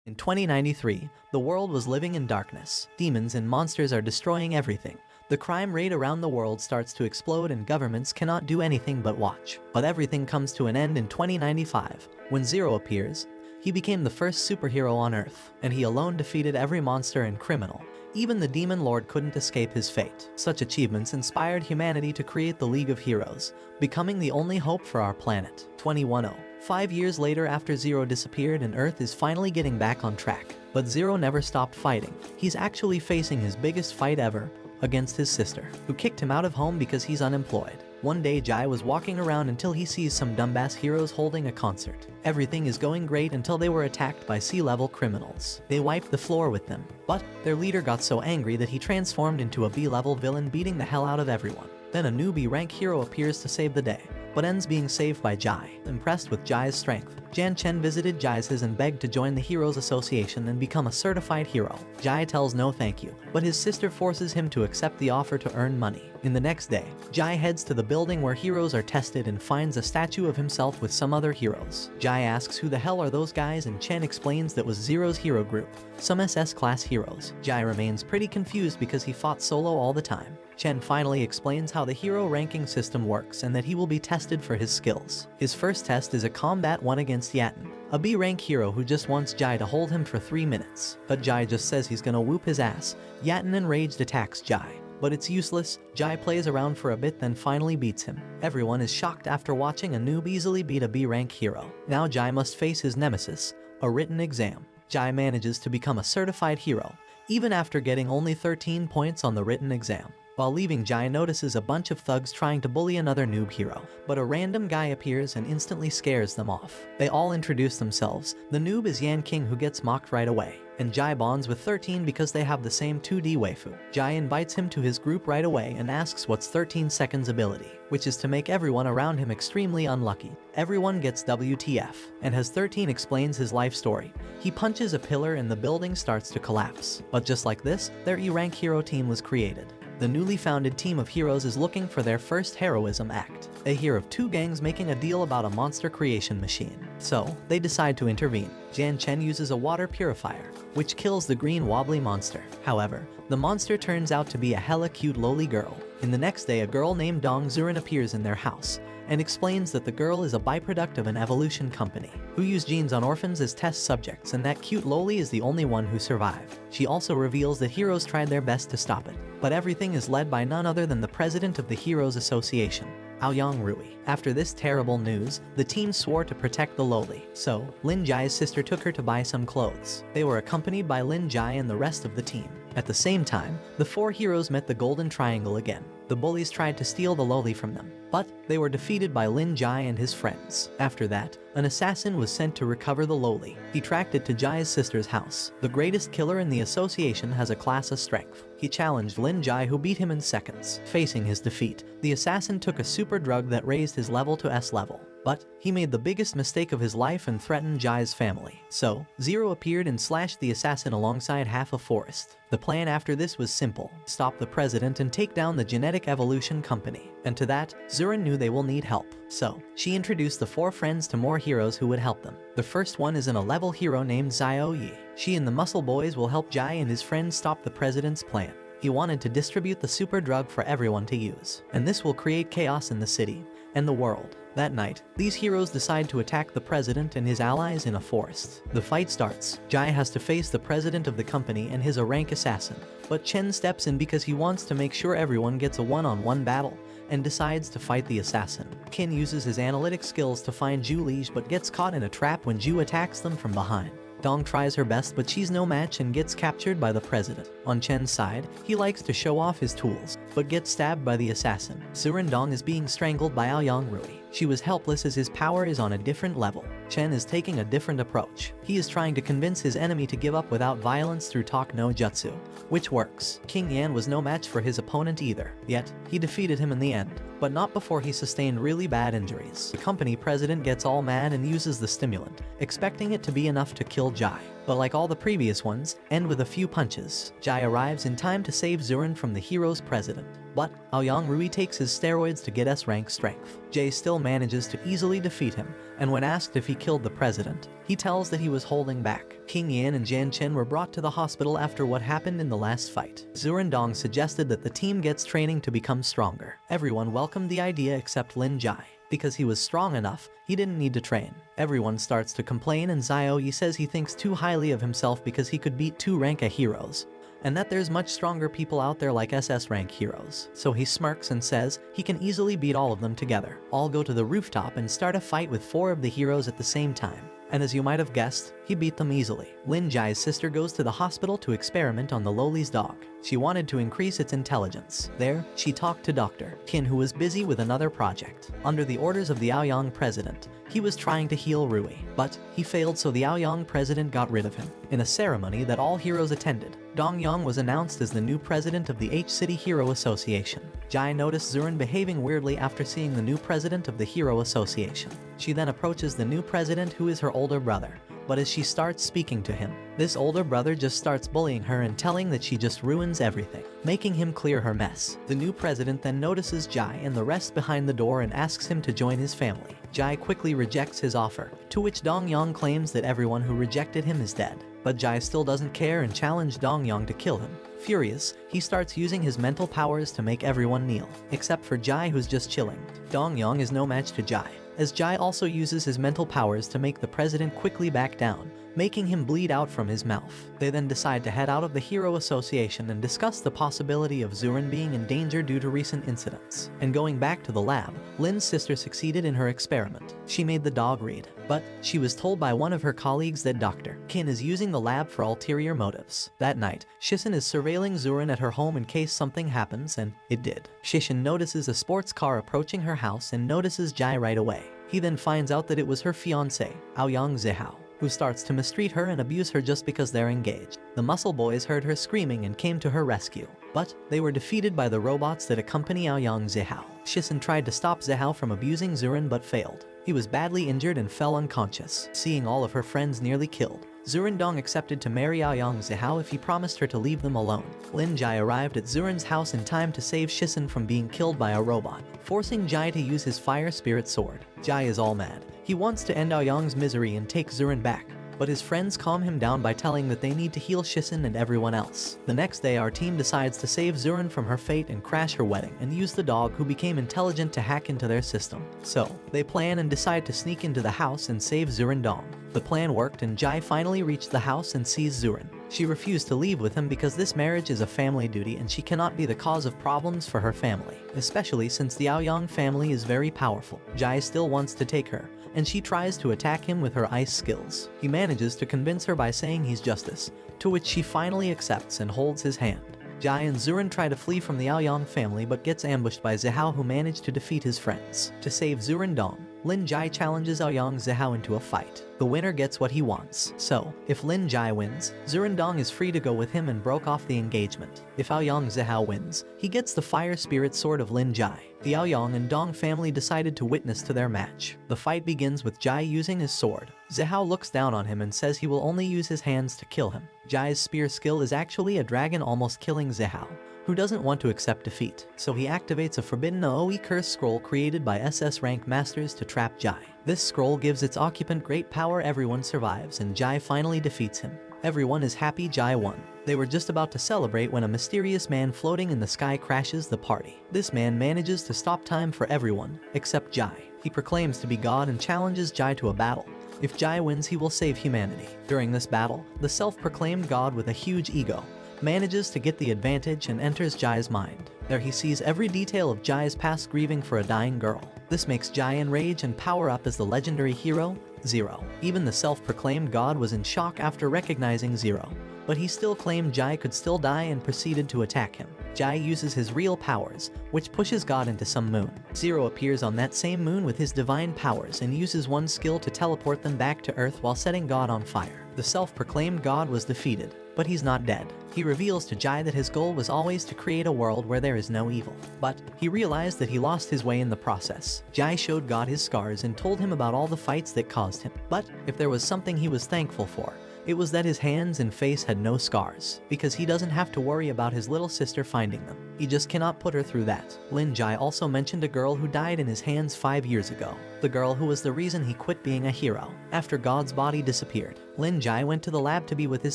In 2093, the world was living in darkness. Demons and monsters are destroying everything. The crime rate around the world starts to explode and governments cannot do anything but watch. But everything comes to an end in 2095, when Zero appears. He became the first superhero on Earth, and he alone defeated every monster and criminal. Even the Demon Lord couldn't escape his fate. Such achievements inspired humanity to create the League of Heroes, becoming the only hope for our planet. 2010. 5 years later after Zero disappeared and Earth is finally getting back on track. But Zero never stopped fighting. He's actually facing his biggest fight ever, against his sister, who kicked him out of home because he's unemployed. One day Jai was walking around until he sees some dumbass heroes holding a concert. Everything is going great until they were attacked by sea-level criminals. They wiped the floor with them, but their leader got so angry that he transformed into a B-level villain, beating the hell out of everyone. Then a new B-rank hero appears to save the day, but ends being saved by Jai. Impressed with Jai's strength, Jan Chen visited Jai's and begged to join the Heroes Association and become a certified hero. Jai tells no thank you, but his sister forces him to accept the offer to earn money. In the next day, Jai heads to the building where heroes are tested and finds a statue of himself with some other heroes. Jai asks who the hell are those guys, and Chen explains that was Zero's hero group, some SS-class heroes. Jai remains pretty confused because he fought solo all the time. Chen finally explains how the hero ranking system works and that he will be tested for his skills. His first test is a combat one against Yatten, a B-rank hero who just wants Jai to hold him for 3 minutes. But Jai just says he's gonna whoop his ass. Yatten enraged attacks Jai, but it's useless. Jai plays around for a bit then finally beats him. Everyone is shocked after watching a noob easily beat a B-rank hero. Now Jai must face his nemesis, a written exam. Jai manages to become a certified hero, even after getting only 13 points on the written exam. While leaving, Jai notices a bunch of thugs trying to bully another noob hero, but a random guy appears and instantly scares them off. They all introduce themselves. The noob is Yan King, who gets mocked right away, and Jai bonds with 13 because they have the same 2D waifu. Jai invites him to his group right away and asks what's 13 seconds ability, which is to make everyone around him extremely unlucky. Everyone gets WTF, and as 13 explains his life story, he punches a pillar and the building starts to collapse. But just like this, their E-rank hero team was created. The newly founded team of heroes is looking for their first heroism act. They hear of 2 gangs making a deal about a monster creation machine, so they decide to intervene. Jan Chen uses a water purifier, which kills the green wobbly monster. However, the monster turns out to be a hella cute lowly girl. In the next day, a girl named Dong Zurin appears in their house and explains that the girl is a byproduct of an evolution company who use genes on orphans as test subjects, and that cute lowly is the only one who survived. She also reveals that heroes tried their best to stop it, but everything is led by none other than the president of the Heroes Association, Aoyang Rui. After this terrible news, the team swore to protect the lowly, so Lin Jai's sister took her to buy some clothes. They were accompanied by Lin Jai and the rest of the team. At the same time, the 4 heroes met the Golden Triangle again. The bullies tried to steal the lowly from them, but they were defeated by Lin Jai and his friends. After that, an assassin was sent to recover the lowly. He tracked it to Jai's sister's house. The greatest killer in the association has a class of strength. He challenged Lin Jai, who beat him in seconds. Facing his defeat, the assassin took a super drug that raised his level to S level. But he made the biggest mistake of his life and threatened Jai's family. So, Zero appeared and slashed the assassin alongside half a forest. The plan after this was simple: stop the president and take down the genetic evolution company. And to that, Zurin knew they will need help. So, she introduced the 4 friends to more heroes who would help them. The first one is an 11-level hero named Xiao Yi. She and the Muscle Boys will help Jai and his friends stop the president's plan. He wanted to distribute the super drug for everyone to use, and this will create chaos in the city and the world. That night, these heroes decide to attack the president and his allies in a forest. The fight starts. Jai has to face the president of the company and his rank assassin, but Chen steps in because he wants to make sure everyone gets a one-on-one battle and decides to fight the assassin. Qin uses his analytic skills to find Zhu Lige but gets caught in a trap when Zhu attacks them from behind. Dong tries her best, but she's no match and gets captured by the president. On Chen's side, he likes to show off his tools, but gets stabbed by the assassin. Zurin Dong is being strangled by Aoyang Rui. She was helpless as his power is on a different level. Chen is taking a different approach. He is trying to convince his enemy to give up without violence through talk no jutsu, which works. King Yan was no match for his opponent either, yet he defeated him in the end, but not before he sustained really bad injuries. The company president gets all mad and uses the stimulant, expecting it to be enough to kill Jai. but like all the previous ones, end with a few punches. Jai arrives in time to save Zurin from the hero's president. But Aoyang Rui takes his steroids to get S-rank strength. Jai still manages to easily defeat him, and when asked if he killed the president, he tells that he was holding back. King Yan and Jan Chen were brought to the hospital after what happened in the last fight. Zurandong suggested that the team gets training to become stronger. Everyone welcomed the idea except Lin Jai. Because he was strong enough, he didn't need to train. Everyone starts to complain and Xiao Yi says he thinks too highly of himself because he could beat 2 rank A heroes, and that there's much stronger people out there like SS rank heroes. So he smirks and says he can easily beat all of them together. All go to the rooftop and start a fight with 4 of the heroes at the same time. And as you might have guessed, he beat them easily. Lin Jai's sister goes to the hospital to experiment on the Loli's dog. She wanted to increase its intelligence. There, she talked to Dr. Qin, who was busy with another project. Under the orders of the Aoyang president, he was trying to heal Rui, but he failed, so the Aoyang president got rid of him. In a ceremony that all heroes attended, Dong Yang was announced as the new president of the H-City Hero Association. Jai noticed Zurin behaving weirdly after seeing the new president of the Hero Association. She then approaches the new president, who is her older brother. But as she starts speaking to him, this older brother just starts bullying her and telling that she just ruins everything, making him clear her mess. The new president then notices Jai and the rest behind the door and asks him to join his family. Jai quickly rejects his offer, to which Dong Yang claims that everyone who rejected him is dead. But Jai still doesn't care and challenges Dong Yang to kill him. Furious, he starts using his mental powers to make everyone kneel, except for Jai, who's just chilling. Dong Yang is no match to Jai, as Jai also uses his mental powers to make the president quickly back down, making him bleed out from his mouth. They then decide to head out of the Hero Association and discuss the possibility of Zurin being in danger due to recent incidents. And going back to the lab, Lin's sister succeeded in her experiment. She made the dog read, but she was told by one of her colleagues that Dr. Qin is using the lab for ulterior motives. That night, Shishin is surveilling Zurin at her home in case something happens, and it did. Shishin notices a sports car approaching her house and notices Jai right away. He then finds out that it was her fiancé, Aoyang Zihao, who starts to mistreat her and abuse her just because they're engaged. The muscle boys heard her screaming and came to her rescue, but they were defeated by the robots that accompany Aoyang Zihao. Shishin tried to stop Zihao from abusing Zurin but failed. He was badly injured and fell unconscious. Seeing all of her friends nearly killed, Zurandong accepted to marry Aoyang Zihao if he promised her to leave them alone. Lin Jai arrived at Zurin's house in time to save Shishin from being killed by a robot, forcing Jai to use his fire spirit sword. Jai is all mad. He wants to end Aoyang's misery and take Zurin back, but his friends calm him down by telling that they need to heal Shishin and everyone else. The next day, our team decides to save Zurin from her fate and crash her wedding and use the dog, who became intelligent, to hack into their system. So, they plan and decide to sneak into the house and save Zurandong. The plan worked and Jai finally reached the house and sees Zurin. She refused to leave with him because this marriage is a family duty and she cannot be the cause of problems for her family, especially since the Aoyang family is very powerful. Jai still wants to take her, and she tries to attack him with her ice skills. He manages to convince her by saying he's justice, to which she finally accepts and holds his hand. Jai and Zurin try to flee from the Aoyang family but gets ambushed by Zihao, who managed to defeat his friends. To save Zurandong, Lin Jai challenges Aoyang Zihao into a fight. The winner gets what he wants. So, if Lin Jai wins, Zurandong is free to go with him and broke off the engagement. If Aoyang Zihao wins, he gets the fire spirit sword of Lin Jai. The Aoyang and Dong family decided to witness to their match. The fight begins with Jai using his sword. Zihao looks down on him and says he will only use his hands to kill him. Jai's spear skill is actually a dragon, almost killing Zihao, who doesn't want to accept defeat. So he activates a forbidden Aoi curse scroll created by SS rank masters to trap Jai. This scroll gives its occupant great power. Everyone survives and Jai finally defeats him. Everyone is happy Jai won. They were just about to celebrate when a mysterious man floating in the sky crashes the party. This man manages to stop time for everyone, except Jai. He proclaims to be God and challenges Jai to a battle. If Jai wins, he will save humanity. During this battle, the self-proclaimed God with a huge ego manages to get the advantage and enters Jai's mind. There he sees every detail of Jai's past, grieving for a dying girl. This makes Jai enrage and power up as the legendary hero, Zero. Even the self-proclaimed God was in shock after recognizing Zero, but he still claimed Jai could still die and proceeded to attack him. Jai uses his real powers, which pushes God into some moon. Zero appears on that same moon with his divine powers and uses one skill to teleport them back to Earth while setting God on fire. The self-proclaimed God was defeated, but he's not dead. He reveals to Jai that his goal was always to create a world where there is no evil, but he realized that he lost his way in the process. Jai showed God his scars and told him about all the fights that caused him. But if there was something he was thankful for, It was that his hands and face had no scars, because he doesn't have to worry about his little sister finding them. He just cannot put her through that. Lin Jai also mentioned a girl who died in his hands 5 years ago. The girl who was the reason he quit being a hero. After God's body disappeared, Lin Jai went to the lab to be with his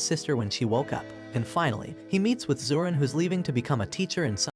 sister when she woke up. And finally, he meets with Zurin, who's leaving to become a teacher in some